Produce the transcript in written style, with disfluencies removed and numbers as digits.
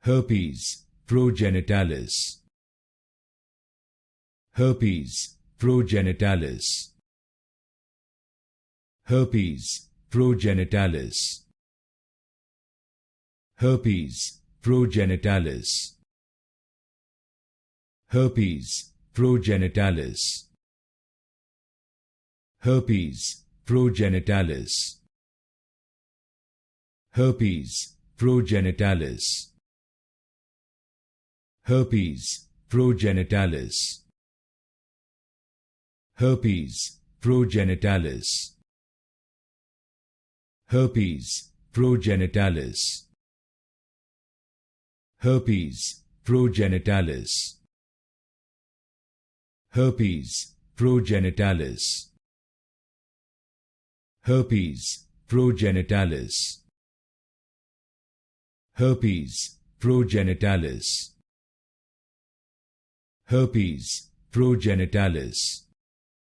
Herpes Progenitalis. Herpes Progenitalis. Herpes Progenitalis. Herpes Progenitalis. Herpes Progenitalis. Herpes Progenitalis. Herpes Progenitalis. Herpes Progenitalis. Herpes Progenitalis. Herpes Progenitalis. Herpes Progenitalis. Herpes Progenitalis. Herpes Progenitalis. Herpes Progenitalis. Herpes Progenitalis.